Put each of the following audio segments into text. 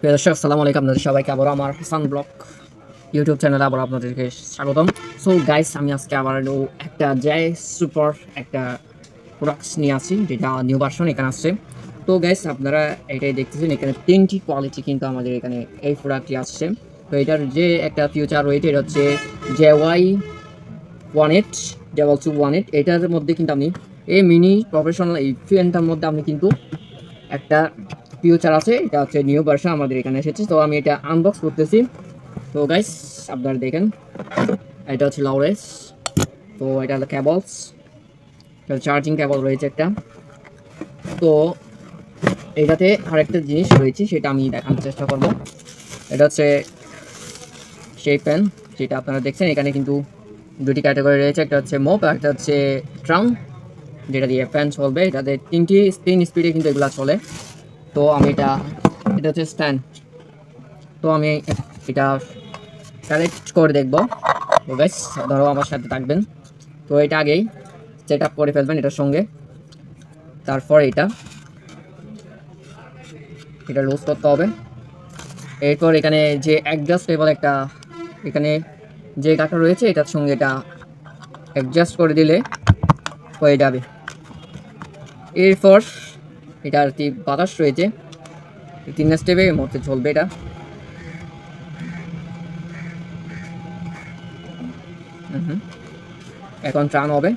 প্রিয় দর্শক, আসসালামু আলাইকুম। আপনাদের সবাইকে আবার আমার হাসান ব্লগ ইউটিউব চ্যানেলে আবার আপনাদেরকে স্বাগতম। সো গাইস, আমি আজকে আবার একটা জয় সুপার একটা প্রোডাক্টস নিয়ে আসি, যেটা নিউ ভার্সন এখানে আসছে। তো গাইস, আপনারা এটাই দেখতেছেন, এখানে 10টি কোয়ালিটি কিন্তু আমাদের এখানে এই প্রোডাক্টটি আসছে। তো এটার যে একটা ফিউচার রয়েছে, এটা হচ্ছে JY18 JY218। এটার মধ্যে কিন্তু আপনি এই মিনি প্রফেশনাল এই ফ্যানটার মধ্যে আপনি কিন্তু একটা ফিউচার আছে। এটা হচ্ছে নিউ ভার্সন আমাদের এখানে এসেছে। তো আমি এটা আনবক্স করতেছি। তো গাইস, আপনারা দেখেন, এটা হচ্ছে লরেস। তো এটা হলো কেবলস, চার্জিং কেবল রয়েছে একটা। তো এটাতে আরেকটা জিনিস রয়েছে, সেটা আমি দেখানোর চেষ্টা করব। এটা হচ্ছে সেই ফ্যান, যেটা আপনারা দেখছেন। এখানে কিন্তু দুটি ক্যাটাগরি রয়েছে, একটা হচ্ছে মোপ আর একটা হচ্ছে ট্রাম, যেটা দিয়ে ফ্যান চলবে। এটাতে তিন স্পিডে কিন্তু এগুলা চলে। তো আমি এটা হচ্ছে স্ট্যান্ড। তো আমি এটা কানেক্ট করে দেখব। তো গাইস, আপনারাও আমার সাথে থাকবেন। তো এটা আগেই সেট আপ করে ফেলবেন এটার সঙ্গে। তারপর এটা লুজ করতে হবে। এরপর এখানে যে অ্যাডজাস্টেবল একটা এখানে যে কাটা রয়েছে, এটার সঙ্গে এটা অ্যাডজাস্ট করে দিলে হয়ে যাবে। এরপর এটা আর কি বাতাস রয়েছে, 3 স্টেপে মধ্যে চলবে এটা। এখন টার্ন হবে।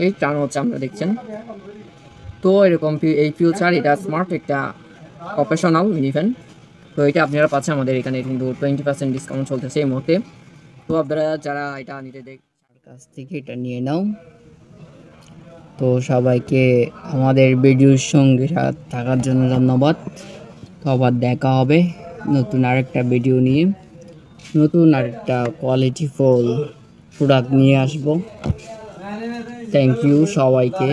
এই টার্ন হচ্ছে, আমরা দেখছেন। তো এরকম এই ফিউচার, এটা স্মার্ট একটা প্রফেশনাল মিনি ফ্যান। তো এটা আপনারা পাচ্ছেন আমাদের এখানে কিন্তু 20% ডিসকাউন্ট চলতেছে এই মুহূর্তে। তো আপনারা যারা এটা নিতে তার কাছ থেকে এটা নিয়ে নাও। তো সবাইকে আমাদের ভিডিওর সঙ্গে থাকার জন্য ধন্যবাদ। তো আবার দেখা হবে নতুন আরেকটা ভিডিও নিয়ে, নতুন আরেকটা কোয়ালিটিফুল প্রোডাক্ট নিয়ে আসব। থ্যাংক ইউ সবাইকে।